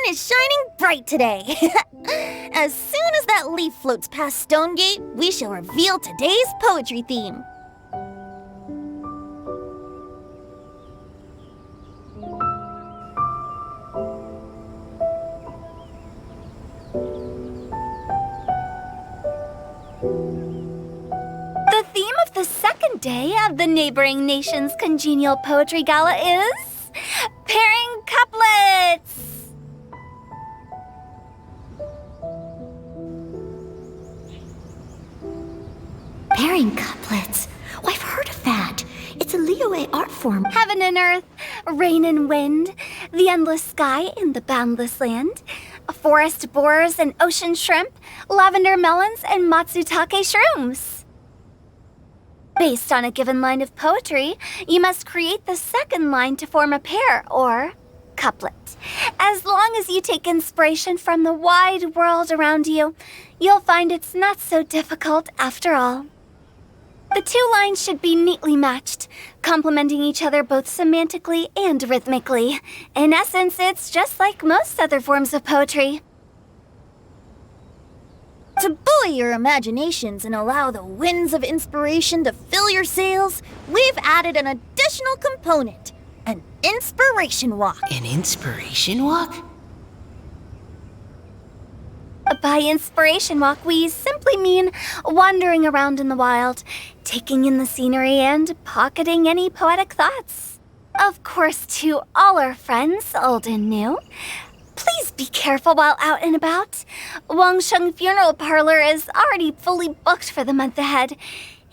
is shining bright today. As soon as that leaf floats past Stonegate, we shall reveal today's poetry theme. The theme of the second day of the neighboring nation's congenial poetry gala is pairing couplets. Pairing couplets? Oh, I've heard of that. It's a Liyue art form. Heaven and earth, rain and wind, the endless sky and the boundless land, forest borers and ocean shrimp, lavender melons and matsutake shrooms. Based on a given line of poetry, you must create the second line to form a pair, or couplet. As long as you take inspiration from the wide world around you, you'll find it's not so difficult after all. The two lines should be neatly matched, complementing each other both semantically and rhythmically. In essence, it's just like most other forms of poetry. To buoy your imaginations and allow the winds of inspiration to fill your sails, we've added an additional component, an inspiration walk. An inspiration walk? By inspiration walk, we simply mean wandering around in the wild, taking in the scenery and pocketing any poetic thoughts. Of course, to all our friends, old and new, please be careful while out and about. Wangsheng Funeral Parlor is already fully booked for the month ahead,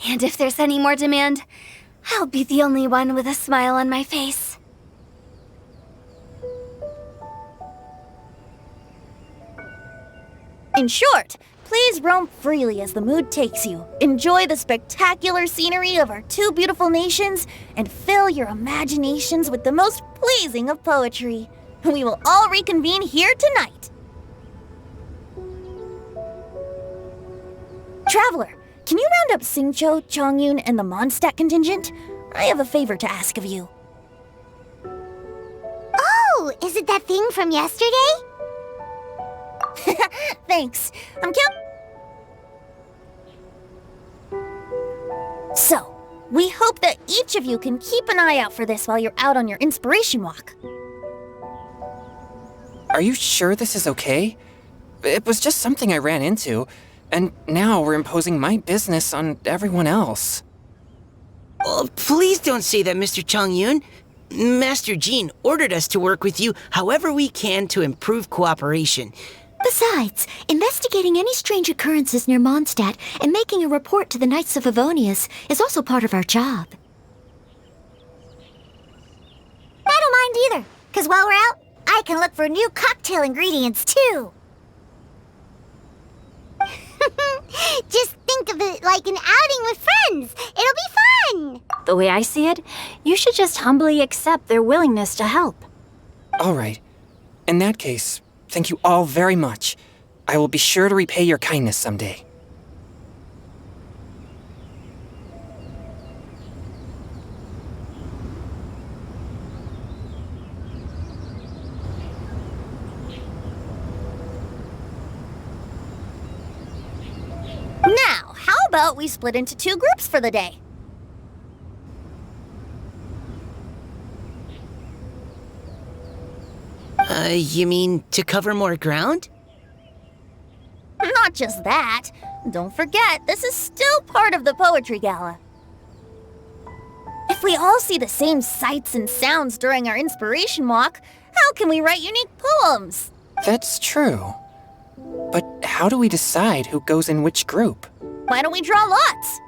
and if there's any more demand, I'll be the only one with a smile on my face. In short, please roam freely as the mood takes you. Enjoy the spectacular scenery of our two beautiful nations and fill your imaginations with the most pleasing of poetry. We will all reconvene here tonight. Traveler, can you round up Xingqiu, Chongyun, and the Mondstadt contingent? I have a favor to ask of you. Oh, is it that thing from yesterday? Thanks. So, we hope that each of you can keep an eye out for this while you're out on your inspiration walk. Are you sure this is okay? It was just something I ran into, and now we're imposing my business on everyone else. Oh, please don't say that, Mr. Chongyun. Master Jean ordered us to work with you however we can to improve cooperation. Besides, investigating any strange occurrences near Mondstadt and making a report to the Knights of Avonius is also part of our job. I don't mind either, because while we're out, I can look for new cocktail ingredients too. Just think of it like an outing with friends. It'll be fun. The way I see it, you should just humbly accept their willingness to help. All right. In that case, thank you all very much. I will be sure to repay your kindness someday. Now, how about we split into two groups for the day? You mean to cover more ground? Not just that. Don't forget, this is still part of the Poetry Gala. If we all see the same sights and sounds during our inspiration walk, how can we write unique poems? That's true. But how do we decide who goes in which group? Why don't we draw lots?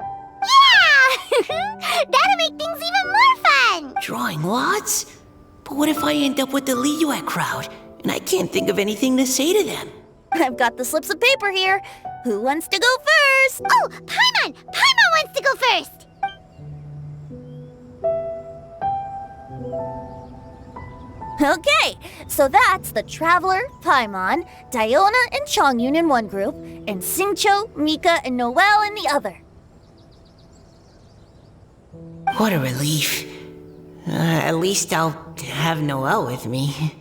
Yeah! That'll make things even more fun. Drawing lots? But what if I end up with the Liyue crowd, and I can't think of anything to say to them? I've got the slips of paper here. Who wants to go first? Oh, Paimon! Paimon wants to go first! Okay, so that's the Traveler, Paimon, Diona, and Chongyun in one group, and Xingqiu, Mika, and Noelle in the other. What a relief. At least I'll have Noelle with me.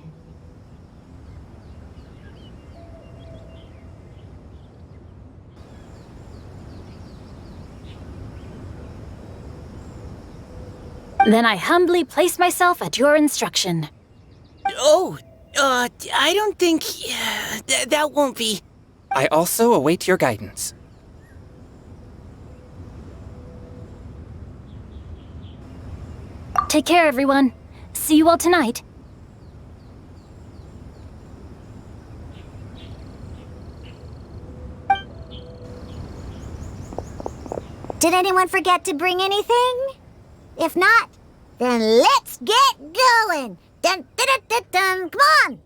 Then I humbly place myself at your instruction. Oh, I don't think... that won't be... I also await your guidance. Take care, everyone. See you all tonight. Did anyone forget to bring anything? If not, then let's get going! Dun, dun, dun, dun, dun. Come on!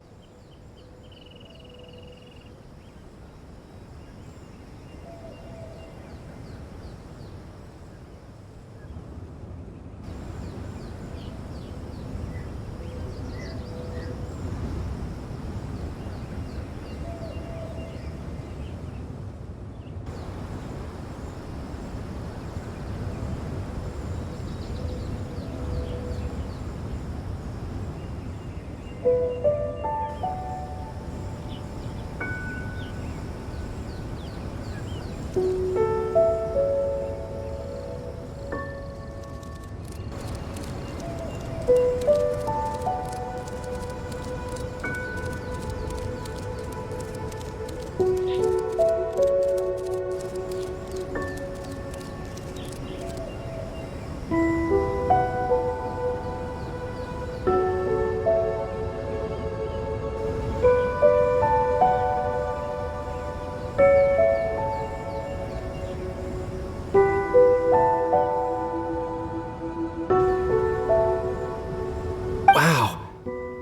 Wow,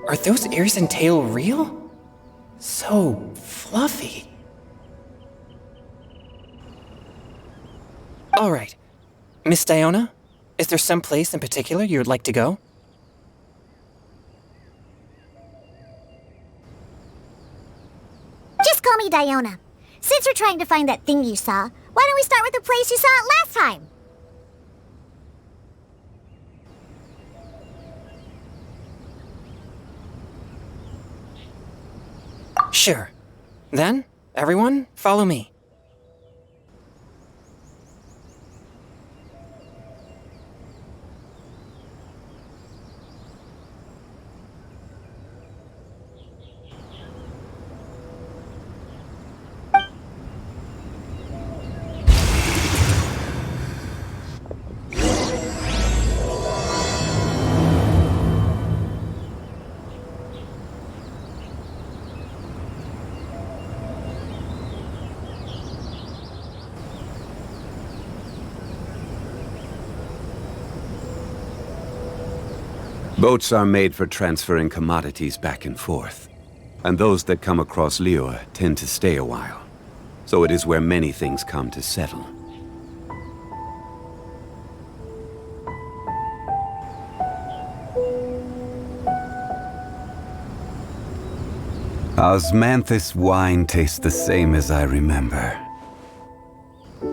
are those ears and tail real? So fluffy. All right, Miss Diona, is there some place in particular you would like to go? Just call me Diona. Since we're trying to find that thing you saw, why don't we start with the place you saw it last time? Sure. Then, everyone, follow me. Boats are made for transferring commodities back and forth, and those that come across Liyue tend to stay a while. So it is where many things come to settle. Osmanthus wine tastes the same as I remember.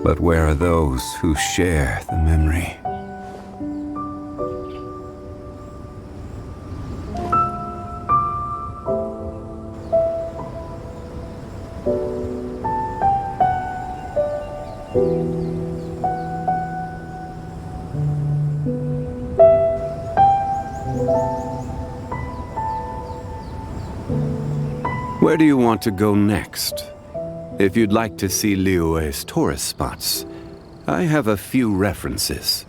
But where are those who share the memory? Where do you want to go next? If you'd like to see Liyue's tourist spots, I have a few references.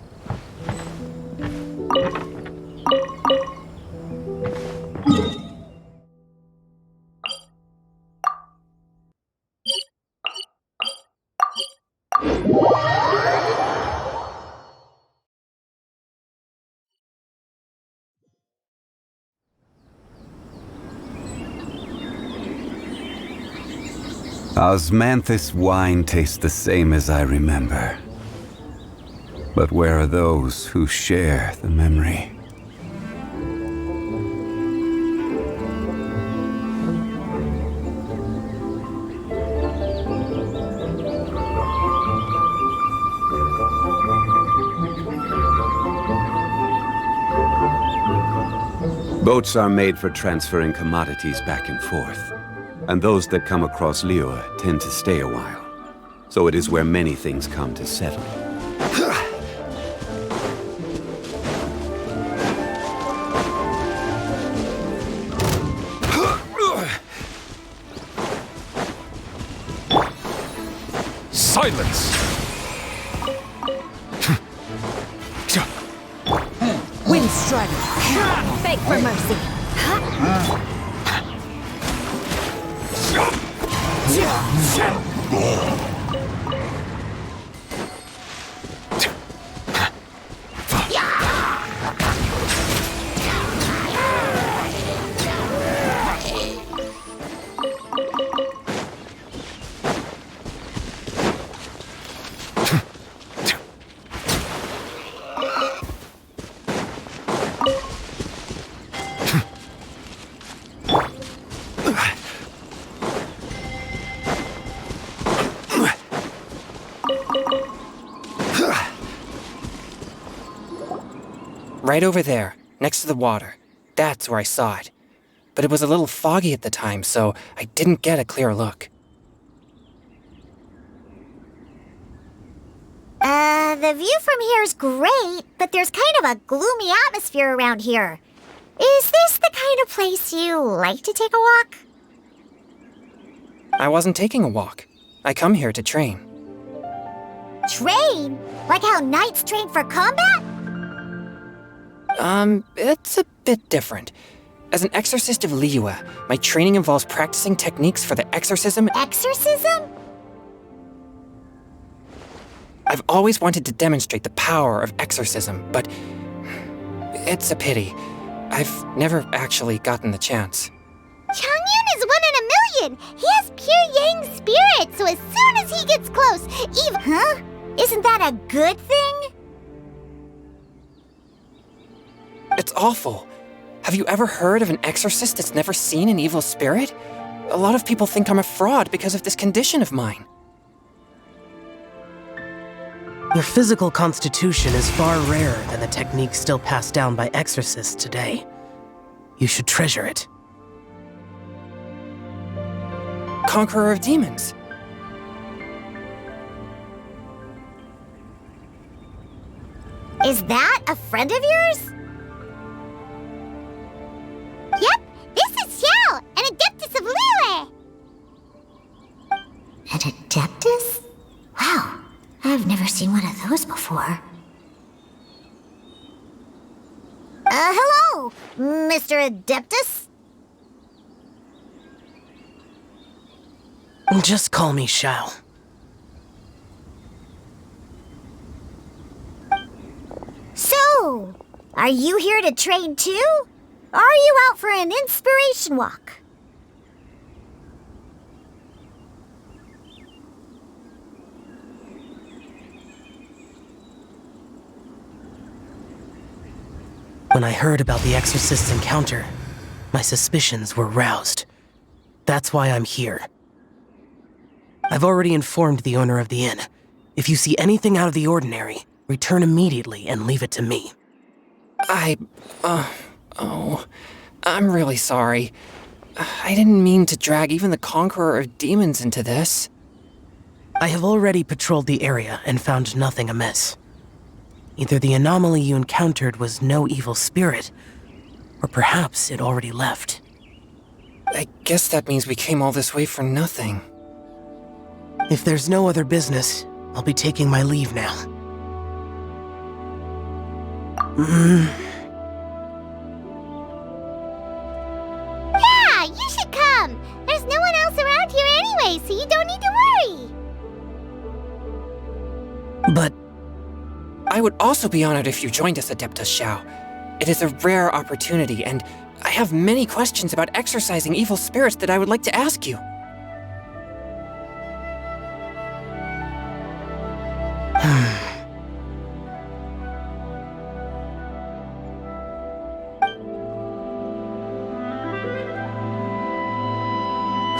Osmanthus wine tastes the same as I remember. But where are those who share the memory? Boats are made for transferring commodities back and forth, and those that come across Liyue tend to stay a while. So it is where many things come to settle. Silence! Wind Strider! Beg for mercy! Right over there, next to the water. That's where I saw it. But it was a little foggy at the time, so I didn't get a clear look. The view from here is great, but there's kind of a gloomy atmosphere around here. Is this the kind of place you like to take a walk? I wasn't taking a walk. I come here to train. Train? Like how knights train for combat? It's a bit different. As an exorcist of Liyue, my training involves practicing techniques for the exorcism. Exorcism? I've always wanted to demonstrate the power of exorcism, but it's a pity. I've never actually gotten the chance. Changyun is 1 in a million! He has pure Yang spirit, so as soon as he gets close, even— Huh? Isn't that a good thing? It's awful. Have you ever heard of an exorcist that's never seen an evil spirit? A lot of people think I'm a fraud because of this condition of mine. Your physical constitution is far rarer than the techniques still passed down by exorcists today. You should treasure it. Conqueror of demons. Is that a friend of yours? Yep, this is Xiao, an Adeptus of Liyue! An Adeptus? Wow, I've never seen one of those before. Hello, Mr. Adeptus? Just call me Xiao. So, are you here to train too? Or are you out for an inspiration walk? When I heard about the exorcist's encounter, my suspicions were roused. That's why I'm here. I've already informed the owner of the inn. If you see anything out of the ordinary, return immediately and leave it to me. I'm really sorry. I didn't mean to drag even the Conqueror of Demons into this. I have already patrolled the area and found nothing amiss. Either the anomaly you encountered was no evil spirit, or perhaps it already left. I guess that means we came all this way for nothing. If there's no other business, I'll be taking my leave now. Yeah, you should come! There's no one else around here anyway, so you don't need to worry! But I would also be honored if you joined us, Adeptus Xiao. It is a rare opportunity, and I have many questions about exorcising evil spirits that I would like to ask you.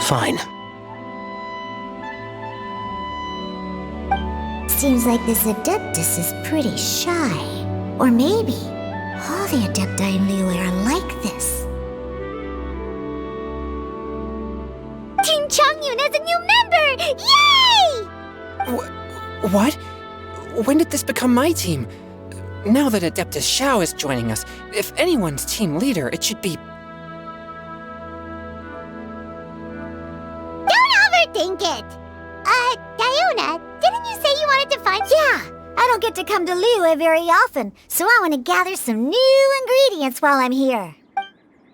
Fine. Seems like this Adeptus is pretty shy. Or maybe all the Adepti in Liyue are like this. Team Changyun has a new member! Yay! What? When did this become my team? Now that Adeptus Xiao is joining us, if anyone's team leader, it should be... Don't overthink it! Diona, didn't you hard to find? Yeah, I don't get to come to Liyue very often, so I want to gather some new ingredients while I'm here.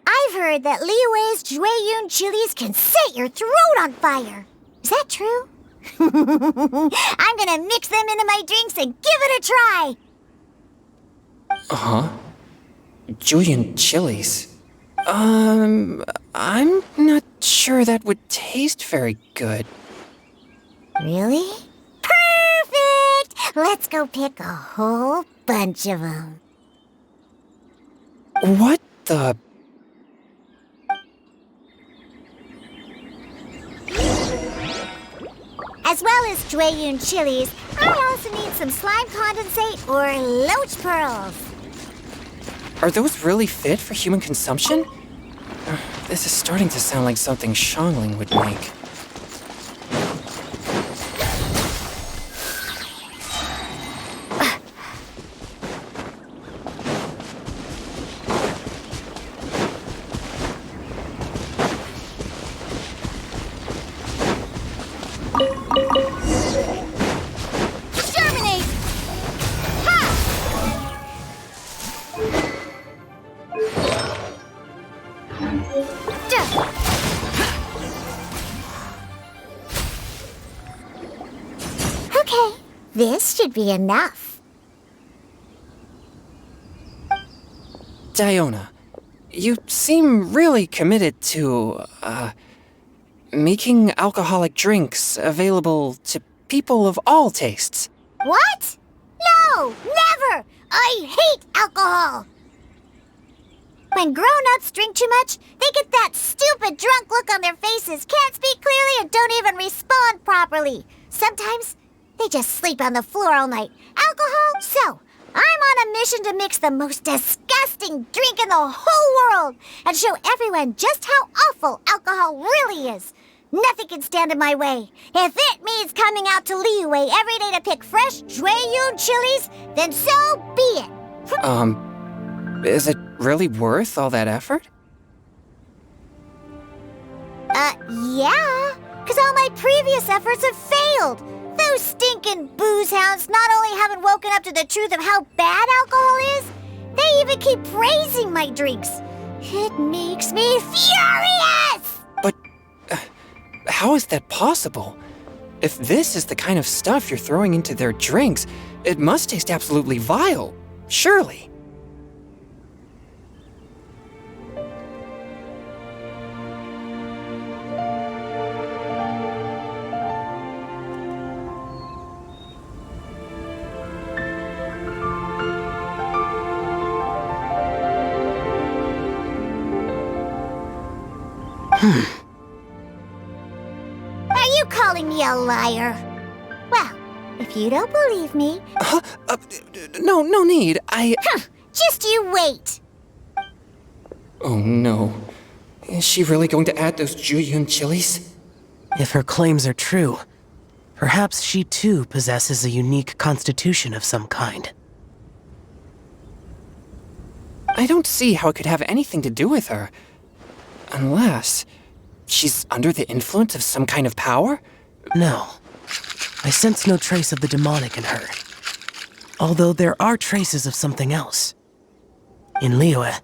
I've heard that Liyue's Jueyun chilies can set your throat on fire. Is that true? I'm gonna mix them into my drinks and give it a try. Uh-huh. Julian chilies. I'm not sure that would taste very good. Really? Perfect! Let's go pick a whole bunch of them. What the... As well as Jueyun chilies, I also need some slime condensate or loach pearls. Are those really fit for human consumption? This is starting to sound like something Shangling would make. Germinate! Ha! Okay, this should be enough. Diona, you seem really committed to, making alcoholic drinks available to people of all tastes. What? No, never! I hate alcohol! When grown-ups drink too much, they get that stupid drunk look on their faces, can't speak clearly, and don't even respond properly. Sometimes they just sleep on the floor all night. Alcohol? So, I'm on a mission to mix the most disgusting drink in the whole world and show everyone just how awful alcohol really is. Nothing can stand in my way. If it means coming out to Liyue every day to pick fresh Jueyun chilies, then so be it. Is it really worth all that effort? Yeah. Because all my previous efforts have failed. Those stinking booze hounds not only haven't woken up to the truth of how bad alcohol is, they even keep praising my drinks. It makes me furious! But how is that possible? If this is the kind of stuff you're throwing into their drinks, it must taste absolutely vile, surely. Are you calling me a liar? Well, if you don't believe me... No need. Just you wait. Oh no. Is she really going to add those Jueyun chilies? If her claims are true, perhaps she too possesses a unique constitution of some kind. I don't see how it could have anything to do with her. Unless she's under the influence of some kind of power? No. I sense no trace of the demonic in her. Although there are traces of something else. In Liyue,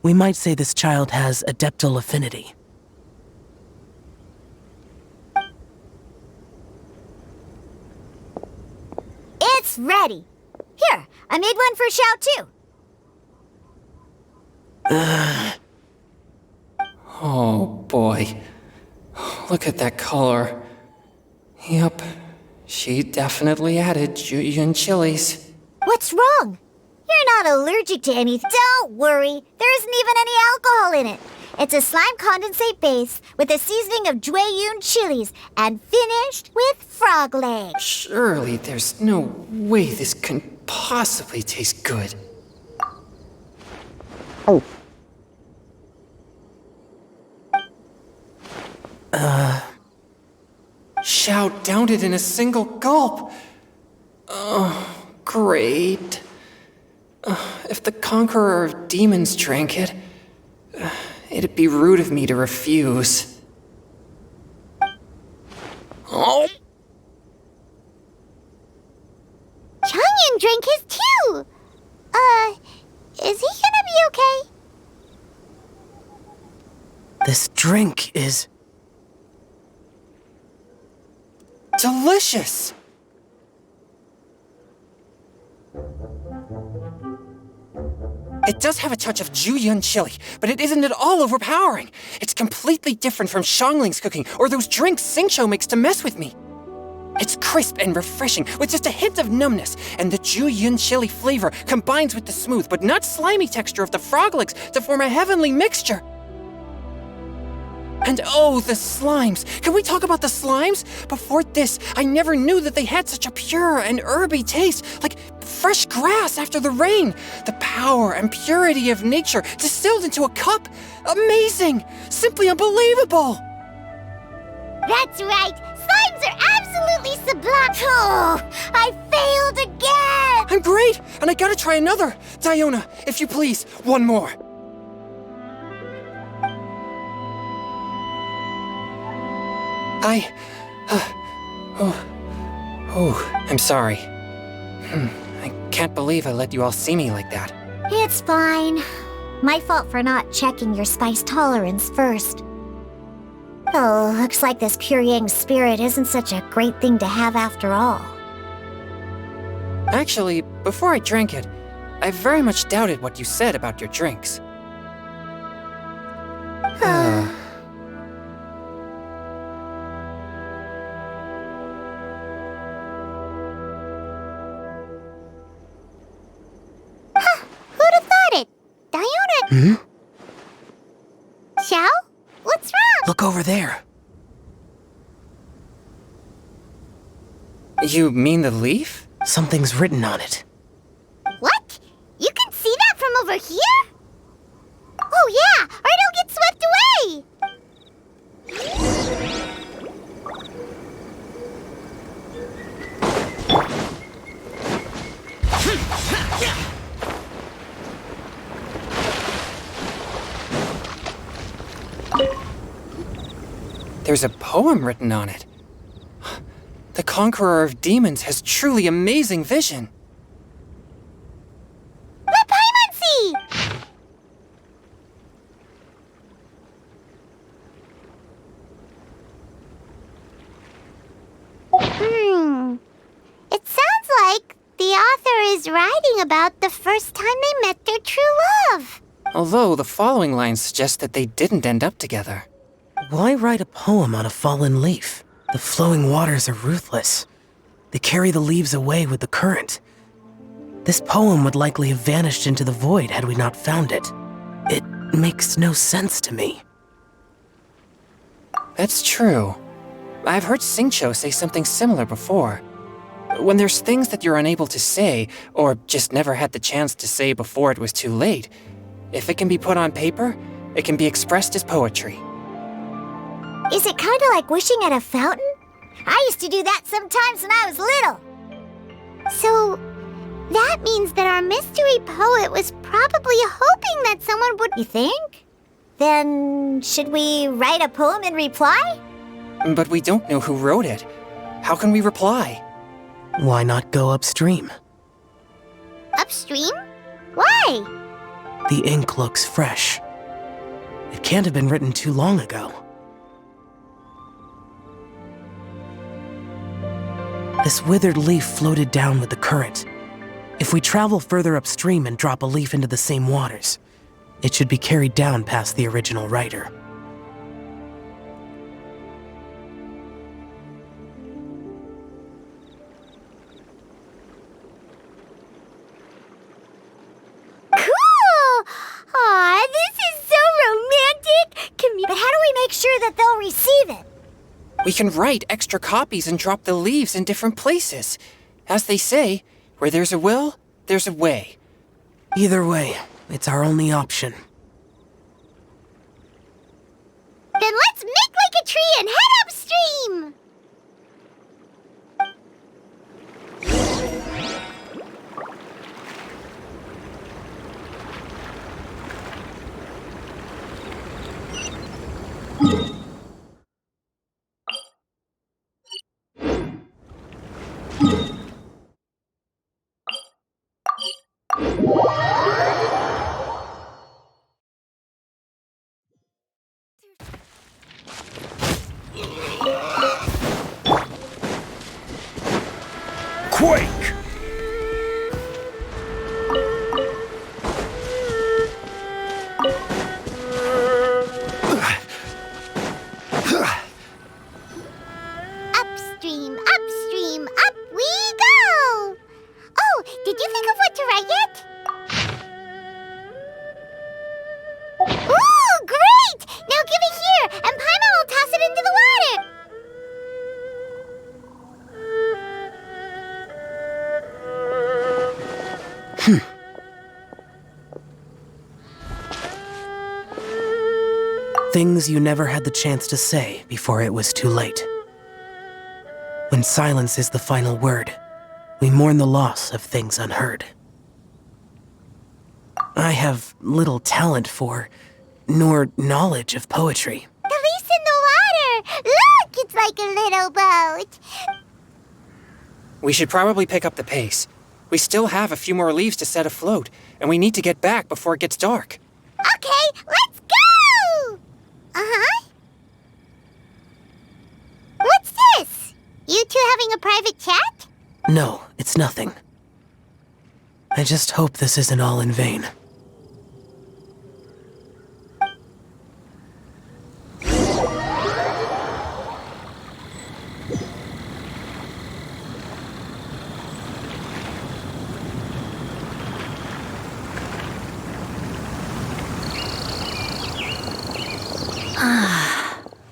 we might say this child has adeptal affinity. It's ready. Here, I made one for Xiao too. Oh boy. Look at that color. Yup, she definitely added Jueyun chilies. What's wrong? You're not allergic to anything. Don't worry. There isn't even any alcohol in it. It's a slime condensate base with a seasoning of Jueyun chilies and finished with frog legs. Surely there's no way this can possibly taste good. Xiao downed it in a single gulp. Oh, great. If the Conqueror of Demons drank it, it'd be rude of me to refuse. Oh. drink his too. Is he gonna be okay? This drink is... delicious! It does have a touch of Jueyun chili, but it isn't at all overpowering. It's completely different from Xiangling's cooking or those drinks Xingqiu makes to mess with me. It's crisp and refreshing, with just a hint of numbness, and the Jueyun chili flavor combines with the smooth but not slimy texture of the frog legs to form a heavenly mixture. And oh, the slimes! Can we talk about the slimes? Before this, I never knew that they had such a pure and herby taste, like fresh grass after the rain. The power and purity of nature distilled into a cup. Amazing! Simply unbelievable! That's right! Slimes are absolutely sublime! Oh, I failed again! I'm great, and I gotta try another. Diona, if you please, one more. I'm sorry. I can't believe I let you all see me like that. It's fine. My fault for not checking your spice tolerance first. Oh, looks like this pure yang spirit isn't such a great thing to have after all. Actually, before I drank it, I very much doubted what you said about your drinks. Who'd have thought it? Diona... Xiao? What's wrong? Look over there. You mean the leaf? Something's written on it. What? You can see that from over here? Oh yeah, or it'll get swept away! There's a poem written on it. The Conqueror of Demons has truly amazing vision. Let Paimon see! It sounds like the author is writing about the first time they met their true love. Although the following lines suggest that they didn't end up together. Why write a poem on a fallen leaf? The flowing waters are ruthless. They carry the leaves away with the current. This poem would likely have vanished into the void had we not found it. It makes no sense to me. That's true. I've heard Xingqiu say something similar before. When there's things that you're unable to say, or just never had the chance to say before it was too late, if it can be put on paper, it can be expressed as poetry. Is it kind of like wishing at a fountain? I used to do that sometimes when I was little. So, that means that our mystery poet was probably hoping that someone would... You think? Then, should we write a poem in reply? But we don't know who wrote it. How can we reply? Why not go upstream? Upstream? Why? The ink looks fresh. It can't have been written too long ago. This withered leaf floated down with the current. If we travel further upstream and drop a leaf into the same waters, it should be carried down past the original writer. Cool! Aw, this is so romantic! But how do we make sure that they'll receive it? We can write extra copies and drop the leaves in different places. As they say, where there's a will, there's a way. Either way, it's our only option. Then let's make like a tree and head upstream! quake! Upstream, upstream, up we go! Oh, did you think of what to write yet? Ooh, great! Now give it here, and Paimon will toss it into the water! Things you never had the chance to say before it was too late. When silence is the final word, we mourn the loss of things unheard. I have little talent for, nor knowledge of poetry. The leaf's in the water! Look, it's like a little boat! We should probably pick up the pace. We still have a few more leaves to set afloat, and we need to get back before it gets dark. Okay, let's go! Uh-huh. What's this? You two having a private chat? No, it's nothing. I just hope this isn't all in vain.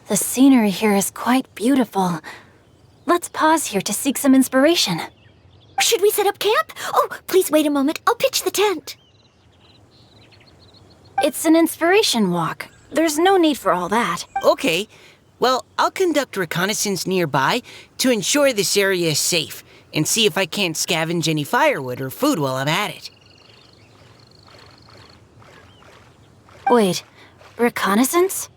The scenery here is quite beautiful. Let's pause here to seek some inspiration. Should we set up camp? Oh, please wait a moment. I'll pitch the tent. It's an inspiration walk. There's no need for all that. Okay. Well, I'll conduct reconnaissance nearby to ensure this area is safe and see if I can't scavenge any firewood or food while I'm at it. Wait, reconnaissance?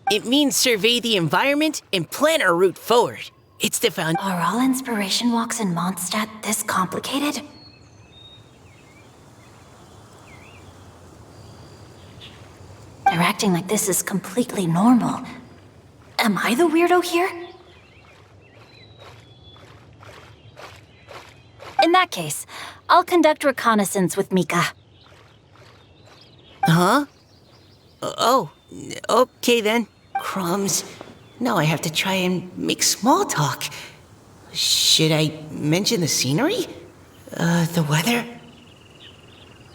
It means survey the environment and plan our route forward. It's the found. Are all inspiration walks in Mondstadt this complicated? They're acting like this is completely normal. Am I the weirdo here? In that case, I'll conduct reconnaissance with Mika. Huh? Oh, okay then. Crumbs. Now I have to try and make small talk. Should I mention the scenery? The weather?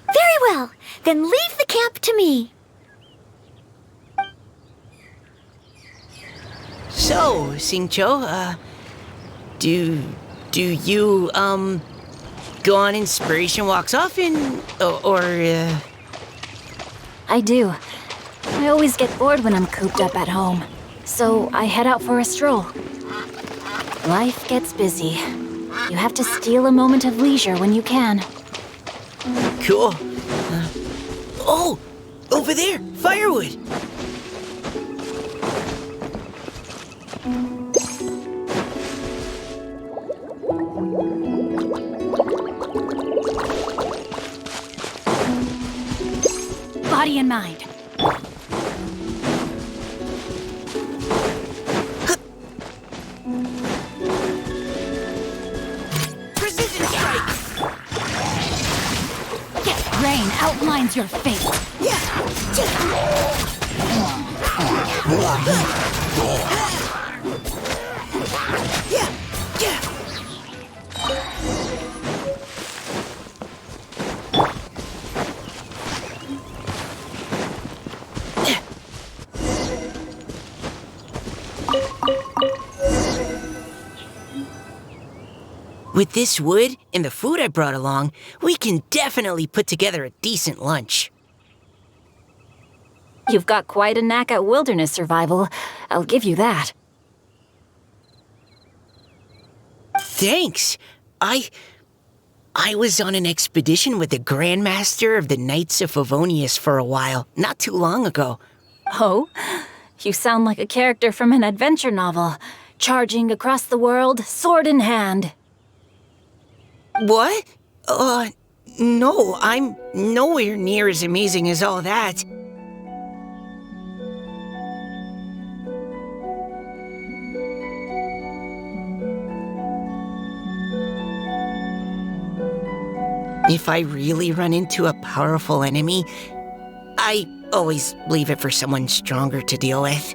Very well. Then leave the camp to me. So, Singcho, do you, go on inspiration walks often? I do. I always get bored when I'm cooped up at home. So I head out for a stroll. Life gets busy. You have to steal a moment of leisure when you can. Cool. Oh! Over there! Firewood! Body and mind. Precision strike! Rain outlines your fate. With this wood and the food I brought along, we can definitely put together a decent lunch. You've got quite a knack at wilderness survival. I'll give you that. Thanks. I was on an expedition with the Grandmaster of the Knights of Favonius for a while, not too long ago. Oh? You sound like a character from an adventure novel, charging across the world, sword in hand. What? No, I'm nowhere near as amazing as all that. If I really run into a powerful enemy, I always leave it for someone stronger to deal with.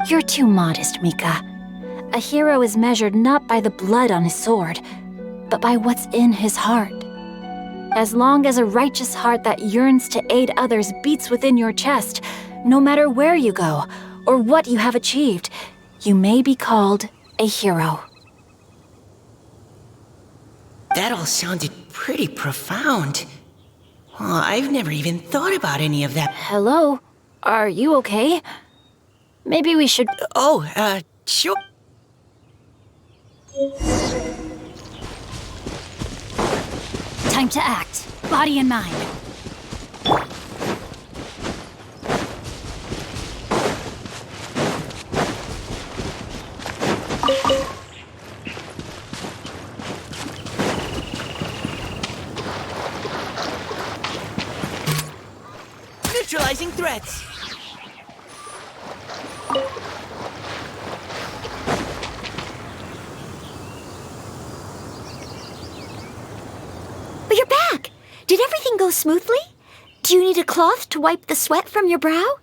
You're too modest, Mika. A hero is measured not by the blood on his sword, but by what's in his heart. As long as a righteous heart that yearns to aid others beats within your chest, no matter where you go or what you have achieved, you may be called a hero. That all sounded pretty profound. Oh, I've never even thought about any of that. Hello? Are you okay? Maybe we should... Sure. Time to act. Body and mind. Neutralizing threats. But you're back! Did everything go smoothly? Do you need a cloth to wipe the sweat from your brow?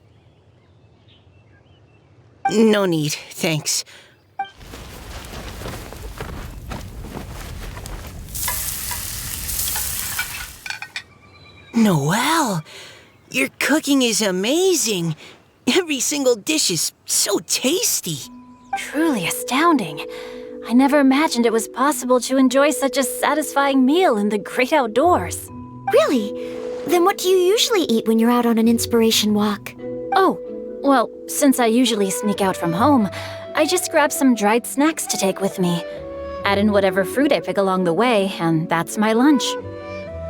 No need, thanks. Noelle, your cooking is amazing. Every single dish is so tasty. Truly astounding. I never imagined it was possible to enjoy such a satisfying meal in the great outdoors. Really? Then what do you usually eat when you're out on an inspiration walk? Oh, well, since I usually sneak out from home, I just grab some dried snacks to take with me. Add in whatever fruit I pick along the way, and that's my lunch.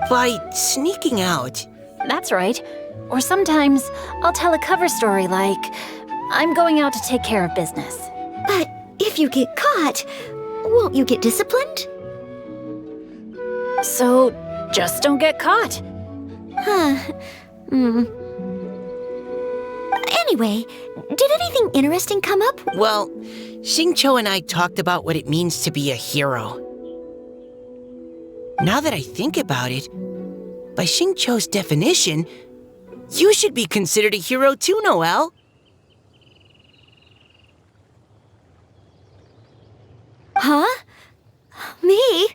By sneaking out? That's right. Or sometimes I'll tell a cover story like, I'm going out to take care of business. But if you get caught, won't you get disciplined? So, just don't get caught. Anyway, did anything interesting come up? Well, Xingqiu and I talked about what it means to be a hero. Now that I think about it, by Xingqiu's definition, you should be considered a hero too, Noelle. Huh? Me?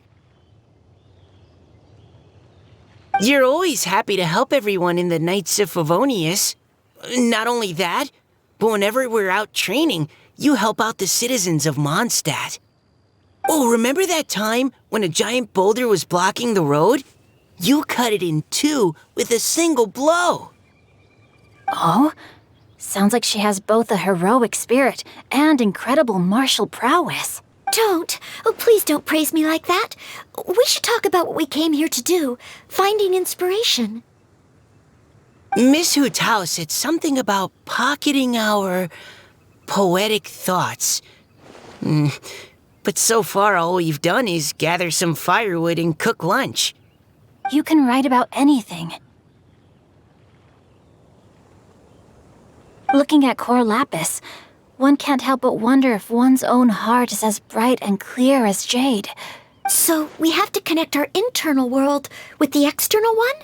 You're always happy to help everyone in the Knights of Favonius. Not only that, but whenever we're out training, you help out the citizens of Mondstadt. Oh, remember that time when a giant boulder was blocking the road? You cut it in two with a single blow. Oh? Sounds like she has both a heroic spirit and incredible martial prowess. Don't. Oh, please don't praise me like that. We should talk about what we came here to do, finding inspiration. Miss Hu Tao said something about pocketing our poetic thoughts. But so far all we've done is gather some firewood and cook lunch. You can write about anything. Looking at Core Lapis, one can't help but wonder if one's own heart is as bright and clear as jade. So we have to connect our internal world with the external one?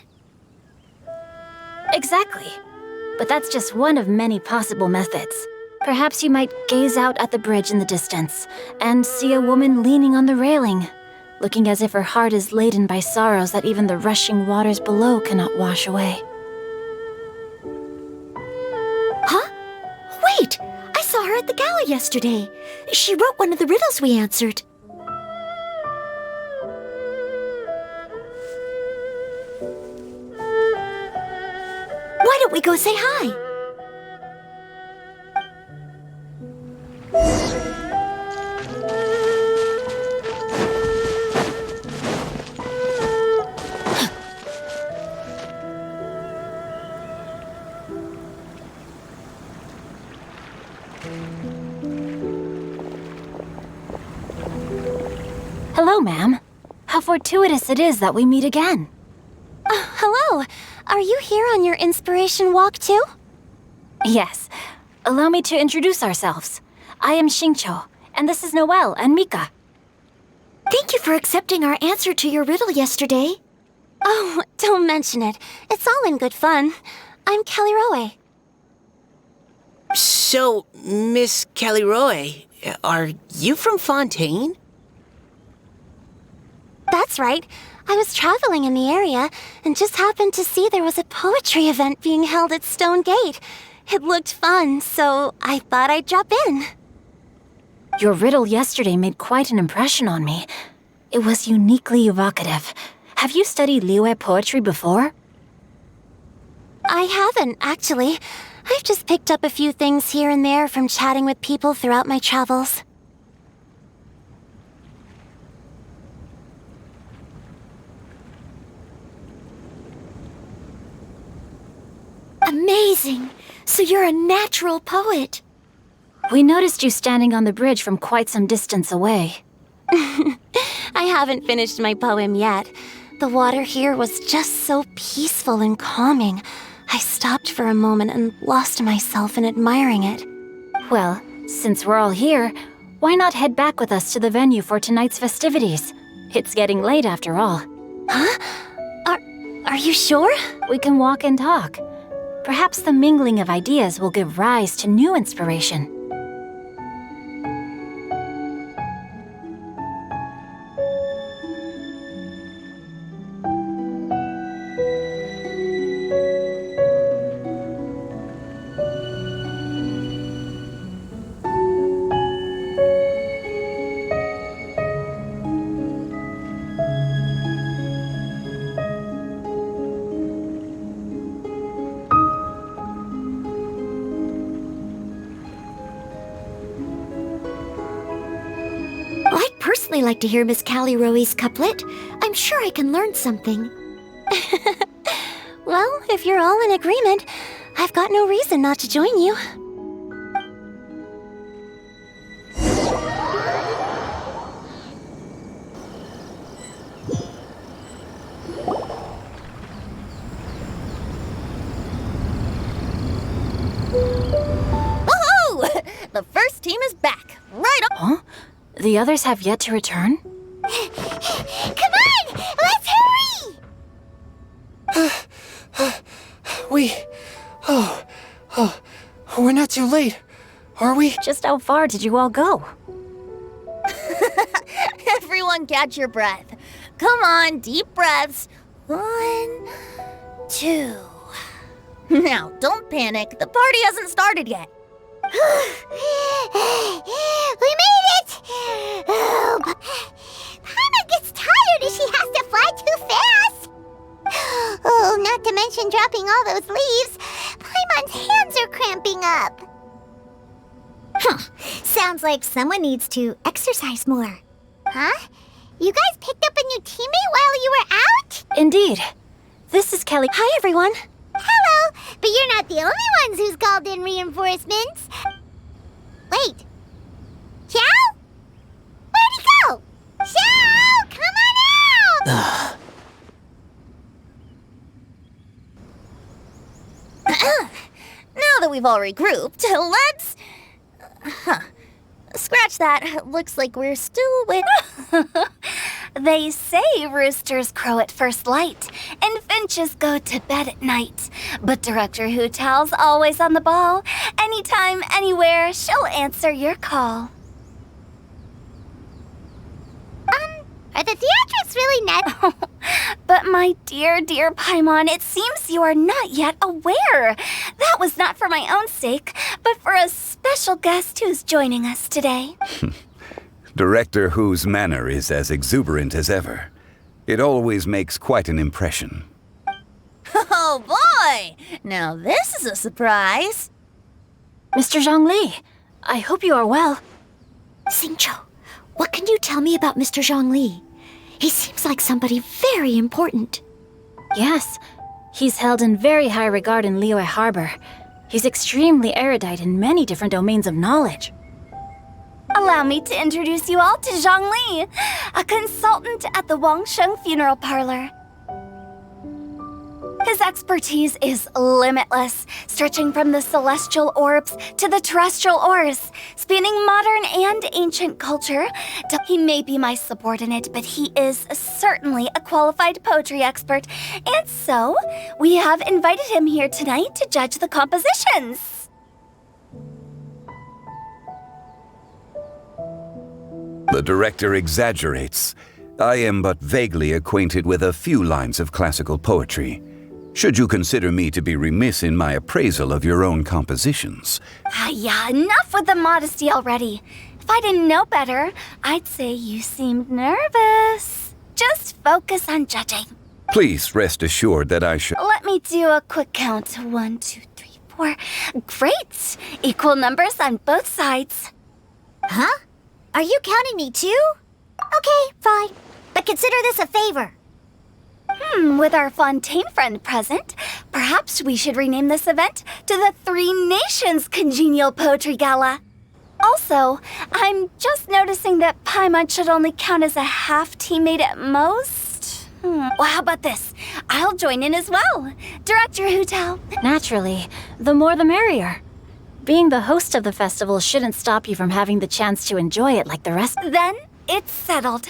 Exactly. But that's just one of many possible methods. Perhaps you might gaze out at the bridge in the distance and see a woman leaning on the railing, looking as if her heart is laden by sorrows that even the rushing waters below cannot wash away. Huh? Wait! I saw her at the gala yesterday. She wrote one of the riddles we answered. Why don't we go say hi? Hello, ma'am. How fortuitous it is that we meet again. Hello. Are you here on your inspiration walk too? Yes. Allow me to introduce ourselves. I am Xingqiu, and this is Noelle and Mika. Thank you for accepting our answer to your riddle yesterday. Oh, don't mention it. It's all in good fun. I'm Kelly Roe. So, Miss Caliroy, are you from Fontaine? That's right. I was traveling in the area and just happened to see there was a poetry event being held at Stone Gate. It looked fun, so I thought I'd drop in. Your riddle yesterday made quite an impression on me. It was uniquely evocative. Have you studied Liyue poetry before? I haven't, actually. I've just picked up a few things here and there from chatting with people throughout my travels. Amazing! So you're a natural poet. We noticed you standing on the bridge from quite some distance away. I haven't finished my poem yet. The water here was just so peaceful and calming. I stopped for a moment and lost myself in admiring it. Well, since we're all here, why not head back with us to the venue for tonight's festivities? It's getting late after all. Huh? Are you sure? We can walk and talk. Perhaps the mingling of ideas will give rise to new inspiration. I'd personally like to hear Miss Callie Roe's couplet. I'm sure I can learn something. Well, if you're all in agreement, I've got no reason not to join you. Woohoo! The first team is back. Right on. Huh? The others have yet to return? Come on! Let's hurry! We're not too late, are we? Just how far did you all go? Everyone catch your breath. Come on, deep breaths. 1, 2. Now, don't panic. The party hasn't started yet. We made it! Oh, Paimon gets tired if she has to fly too fast. Oh, not to mention dropping all those leaves. Paimon's hands are cramping up. Sounds like someone needs to exercise more. Huh? You guys picked up a new teammate while you were out? Indeed. This is Kelly. Hi, everyone. Hello, but you're not the only ones who's called in reinforcements. Wait. Xiao? Where'd he go? Xiao, come on out! Now that we've all regrouped, let's... Scratch that. Looks like we're still with... They say roosters crow at first light, and finches go to bed at night. But Director Hu Tao's always on the ball. Anytime, anywhere, she'll answer your call. Are the theatrics really net? But my dear, dear Paimon, it seems you are not yet aware. That was not for my own sake, but for a special guest who's joining us today. Director Hu's manner is as exuberant as ever. It always makes quite an impression. Oh boy! Now this is a surprise. Mr. Zhongli, I hope you are well. Xingqiu, what can you tell me about Mr. Zhongli? He seems like somebody very important. Yes, he's held in very high regard in Liyue Harbor. He's extremely erudite in many different domains of knowledge. Allow me to introduce you all to Zhang Li, a consultant at the Wangsheng Funeral Parlor. His expertise is limitless, stretching from the celestial orbs to the terrestrial ores, spanning modern and ancient culture. He may be my subordinate, but he is certainly a qualified poetry expert, and so we have invited him here tonight to judge the compositions. The director exaggerates. I am but vaguely acquainted with a few lines of classical poetry. Should you consider me to be remiss in my appraisal of your own compositions? Yeah, enough with the modesty already. If I didn't know better, I'd say you seemed nervous. Just focus on judging. Please rest assured that I shall... Let me do a quick count. 1, 2, 3, 4. Great! Equal numbers on both sides. Huh? Are you counting me too? Okay, fine. But consider this a favor. With our Fontaine friend present, perhaps we should rename this event to the Three Nations Congenial Poetry Gala. Also, I'm just noticing that Paimon should only count as a half teammate at most. Well, how about this? I'll join in as well. Director Hutao. Naturally, the more the merrier. Being the host of the festival shouldn't stop you from having the chance to enjoy it like the rest. Then it's settled.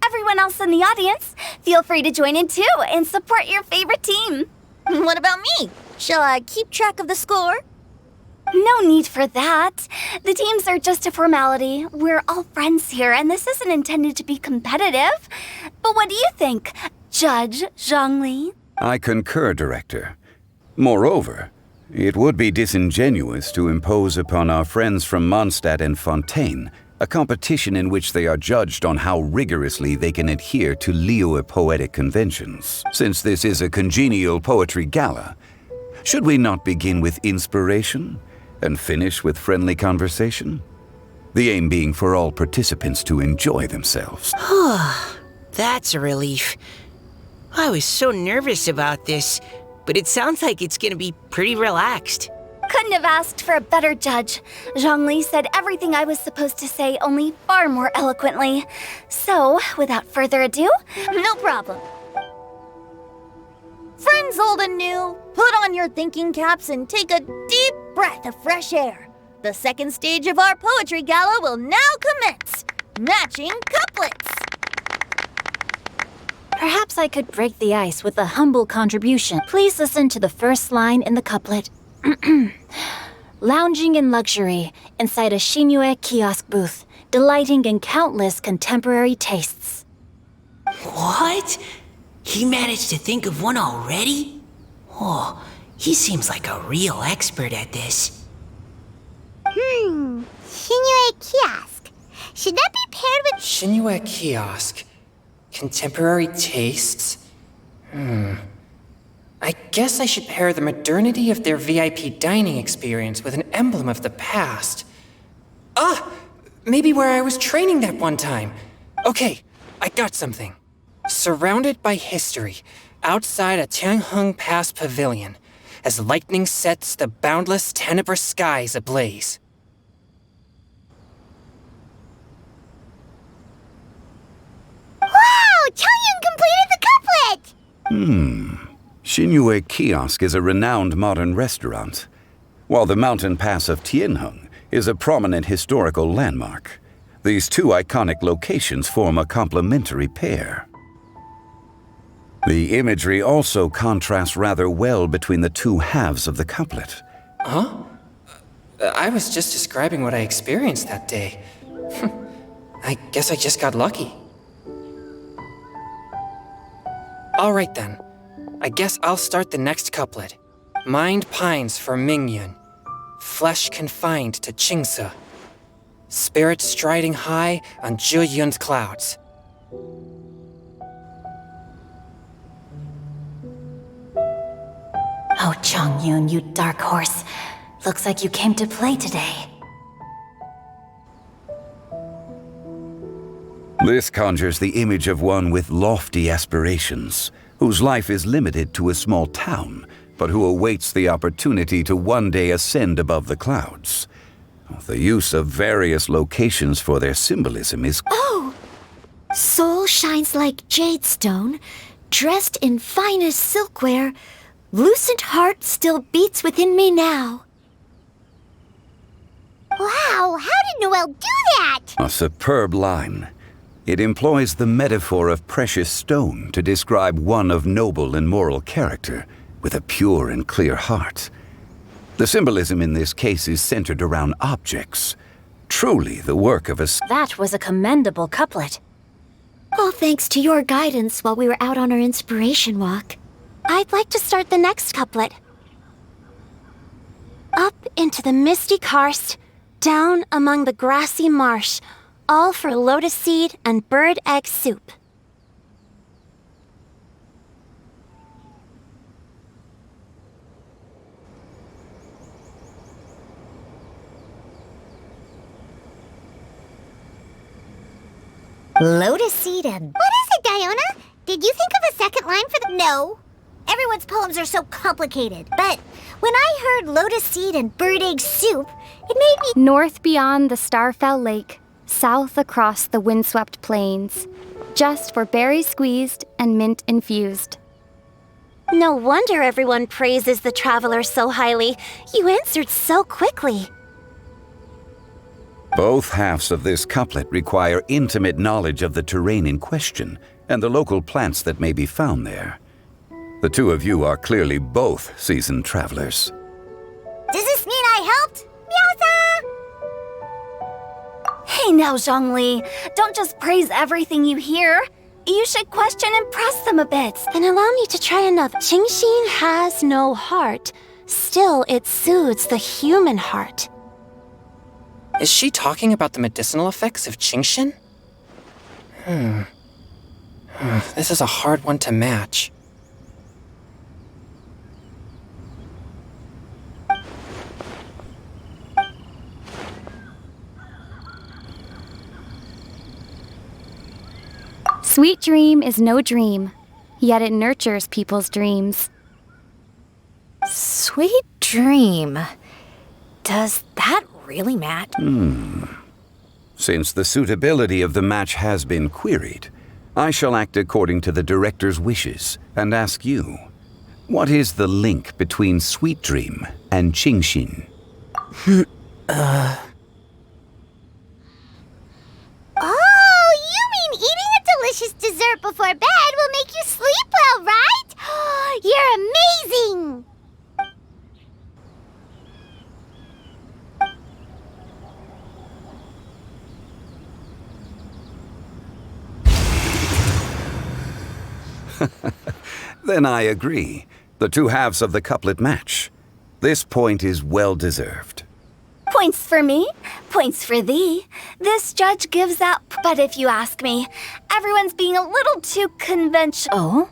Everyone else in the audience, feel free to join in too and support your favorite team. What about me? Shall I keep track of the score? No need for that. The teams are just a formality. We're all friends here, and this isn't intended to be competitive. But what do you think, Judge Zhongli? I concur, Director. Moreover, it would be disingenuous to impose upon our friends from Mondstadt and Fontaine a competition in which they are judged on how rigorously they can adhere to Liyue poetic conventions. Since this is a congenial poetry gala, should we not begin with inspiration and finish with friendly conversation? The aim being for all participants to enjoy themselves. That's a relief. I was so nervous about this, but it sounds like it's gonna be pretty relaxed. Couldn't have asked for a better judge. Zhongli said everything I was supposed to say, only far more eloquently. So, without further ado, No problem. Friends old and new, put on your thinking caps and take a deep breath of fresh air. The second stage of our poetry gala will now commence. Matching couplets. Perhaps I could break the ice with a humble contribution. Please listen to the first line in the couplet. Lounging in luxury inside a Shinue kiosk booth, delighting in countless contemporary tastes. What? He managed to think of one already? Oh, he seems like a real expert at this. Shinue Kiosk. Should that be paired with... Shinue Kiosk. Contemporary tastes? I guess I should pair the modernity of their VIP dining experience with an emblem of the past. Maybe where I was training that one time. Okay, I got something. Surrounded by history, outside a Tianheng Pass pavilion, as lightning sets the boundless tenebrous skies ablaze. Wow! Changyun completed the couplet! Shinue Kiosk is a renowned modern restaurant, while the mountain pass of Tianheng is a prominent historical landmark. These two iconic locations form a complementary pair. The imagery also contrasts rather well between the two halves of the couplet. Huh? I was just describing what I experienced that day. I guess I just got lucky. All right then. I guess I'll start the next couplet. Mind pines for Mingyun. Flesh confined to Qingse. Spirit striding high on Zheyun's clouds. Oh, Chongyun, you dark horse. Looks like you came to play today. This conjures the image of one with lofty aspirations, whose life is limited to a small town, but who awaits the opportunity to one day ascend above the clouds. The use of various locations for their symbolism is... Oh! Soul shines like jade stone, dressed in finest silkware, Lucent heart still beats within me now. Wow, how did Noelle do that? A superb line. It employs the metaphor of precious stone to describe one of noble and moral character, with a pure and clear heart. The symbolism in this case is centered around objects. Truly the work of a... That was a commendable couplet. All thanks to your guidance while we were out on our inspiration walk. I'd like to start the next couplet. Up into the misty karst, down among the grassy marsh, all for lotus seed and bird egg soup. Lotus seed and... What is it, Diona? Did you think of a second line for the... No. Everyone's poems are so complicated. But when I heard lotus seed and bird egg soup, it made me... North beyond the Starfell Lake, south across the windswept plains, just for berries squeezed and mint infused. No wonder everyone praises the traveler so highly. You answered so quickly. Both halves of this couplet require intimate knowledge of the terrain in question and the local plants that may be found there. The two of you are clearly both seasoned travelers. Does this mean I helped? Meowza! Hey now, Zhongli, don't just praise everything you hear. You should question and press them a bit. And allow me to try another. Qingxin has no heart. Still, it soothes the human heart. Is she talking about the medicinal effects of Qingxin? This is a hard one to match. Sweet dream is no dream, yet it nurtures people's dreams. Sweet dream. Does that really match? Since the suitability of the match has been queried, I shall act according to the director's wishes and ask you, what is the link between Sweet Dream and Qingxin? Oh, you mean eating a delicious dessert before bed will make you sleep well, right? You're amazing! Then I agree. The two halves of the couplet match. This point is well deserved. Points for me, points for thee. This judge gives up. But if you ask me, everyone's being a little too conventional. Oh?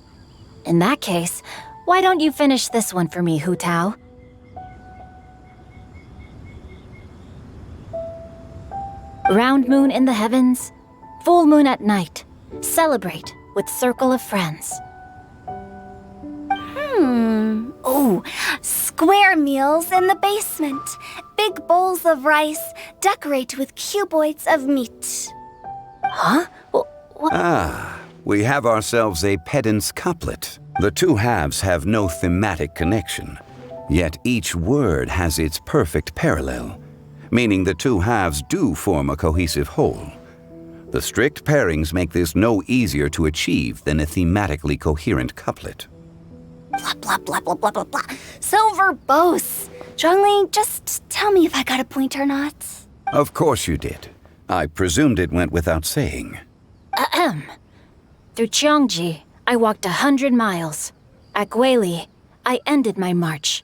In that case, why don't you finish this one for me, Hu Tao? Round moon in the heavens, full moon at night. Celebrate with circle of friends. Oh, square meals in the basement. Big bowls of rice, decorate with cuboids of meat. Huh? We have ourselves a pedant's couplet. The two halves have no thematic connection, yet each word has its perfect parallel, meaning the two halves do form a cohesive whole. The strict pairings make this no easier to achieve than a thematically coherent couplet. Blah, blah, blah, blah, blah, blah, blah. So verbose. Zhongli, just tell me if I got a point or not. Of course you did. I presumed it went without saying. Through Cheongji, I walked 100 miles. At Guili, I ended my march.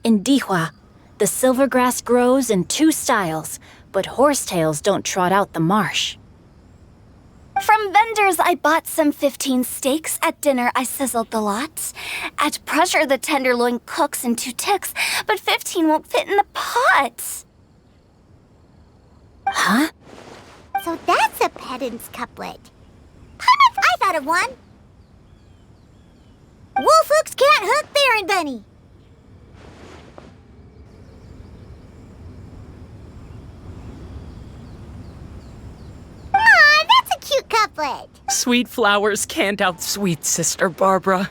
In Dihua, the silver grass grows in two styles, but horsetails don't trot out the marsh. From vendors, I bought some 15 steaks. At dinner, I sizzled the lots. At pressure, the tenderloin cooks in 2 ticks, but 15 won't fit in the pot. Huh? So that's a pedant's couplet. I thought of one. Wolf hooks can't hook Baron Bunny. Aw, that's a cute couplet. Sweet flowers can't outsweet Sister Barbara.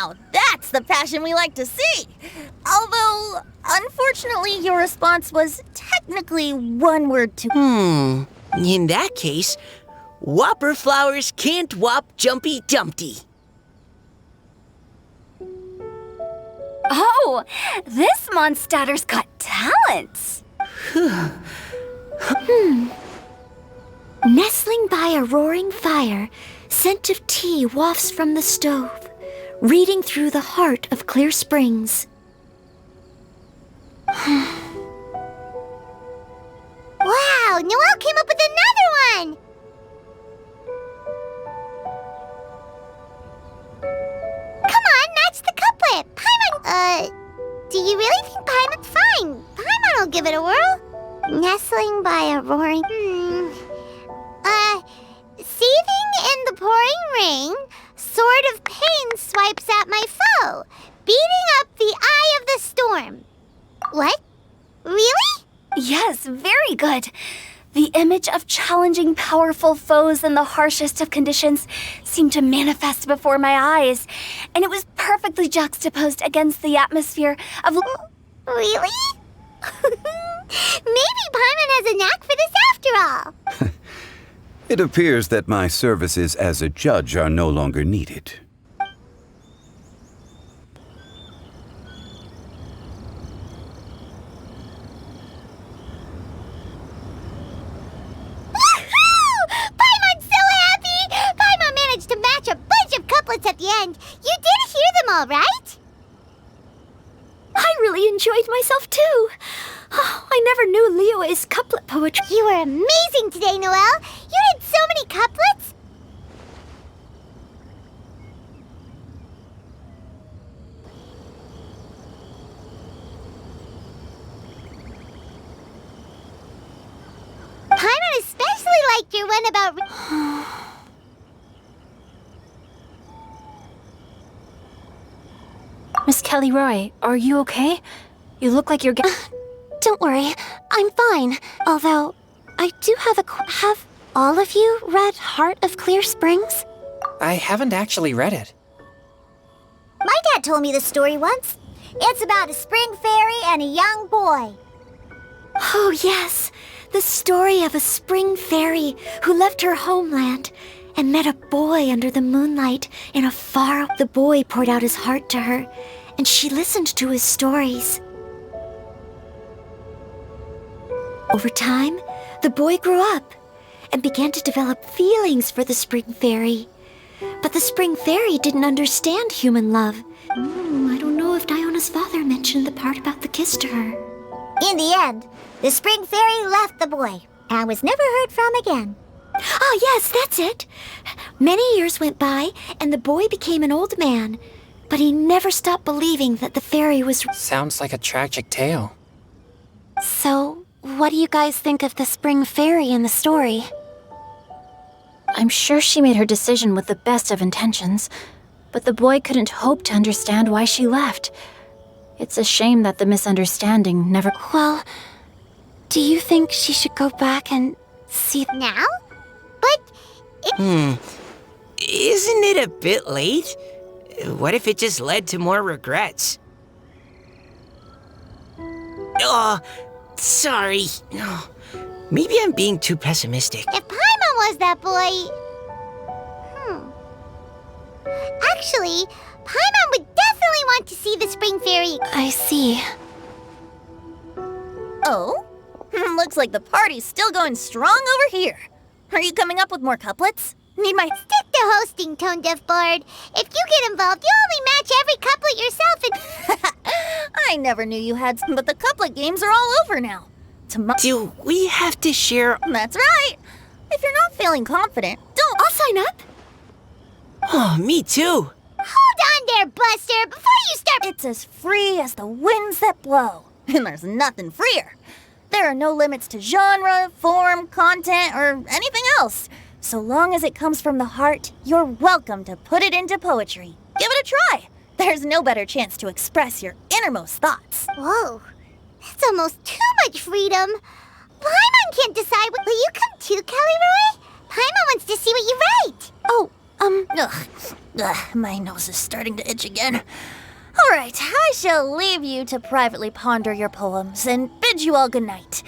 Now that's the passion we like to see. Although, unfortunately, your response was technically one word too. In that case, Whopper flowers can't whop Jumpy Dumpty. Oh, this Mondstadter's got talent. Nestling by a roaring fire, scent of tea wafts from the stove, reading through the heart of Clear Springs. Wow, Noelle came up with another one! Come on, match the couplet. Paimon, do you really think Paimon? Fine, Paimon will give it a whirl. Nestling by a roaring... Seething in the pouring rain, sword of pain swipes at my foe, beating up the eye of the storm. What? Really? Yes, very good. The image of challenging powerful foes in the harshest of conditions seemed to manifest before my eyes, and it was perfectly juxtaposed against the atmosphere of... Really? Maybe Paimon has a knack for this after all. It appears that my services as a judge are no longer needed. Paimon's so happy! Paimon managed to match a bunch of couplets at the end. You did hear them all, right? I really enjoyed myself too. Oh, I never knew Liyue's couplet poetry. You were amazing today, Noelle. You did so many couplets. Paimon especially liked your one about... Miss Kelly Roy, are you okay? You look like you're Don't worry, I'm fine. Although, I do have a... Have all of you read Heart of Clear Springs? I haven't actually read it. My dad told me this story once. It's about a spring fairy and a young boy. Oh, yes. The story of a spring fairy who left her homeland and met a boy under the moonlight in a far... The boy poured out his heart to her, and she listened to his stories. Over time, the boy grew up and began to develop feelings for the spring fairy. But the spring fairy didn't understand human love. I don't know if Diona's father mentioned the part about the kiss to her. In the end, the spring fairy left the boy and was never heard from again. Oh, yes, that's it. Many years went by, and the boy became an old man. But he never stopped believing that the fairy was... Sounds like a tragic tale. So, what do you guys think of the spring fairy in the story? I'm sure she made her decision with the best of intentions, but the boy couldn't hope to understand why she left. It's a shame that the misunderstanding never... Well, do you think she should go back and see... Now? But... Isn't it a bit late? What if it just led to more regrets? Oh, sorry. Oh, maybe I'm being too pessimistic. If Paimon was that boy... Actually, Paimon would definitely want to see the spring fairy. I see. Oh? Looks like the party's still going strong over here. Are you coming up with more couplets? Need my... Stick to hosting, Tone Deaf Bard. If you get involved, you only match every couplet yourself and... I never knew you had some, but the couplet games are all over now. Do we have to share... That's right. If you're not feeling confident, don't... I'll sign up. Oh, me too. Hold on there, Buster, before you start... It's as free as the winds that blow. And there's nothing freer. There are no limits to genre, form, content, or anything else. So long as it comes from the heart, you're welcome to put it into poetry. Give it a try. There's no better chance to express your innermost thoughts. Whoa, that's almost too much freedom. Paimon can't decide what... Will you come too, Kelly Roy? Paimon wants to see what you write. Ugh. Ugh, my nose is starting to itch again. All right, I shall leave you to privately ponder your poems and bid you all good night.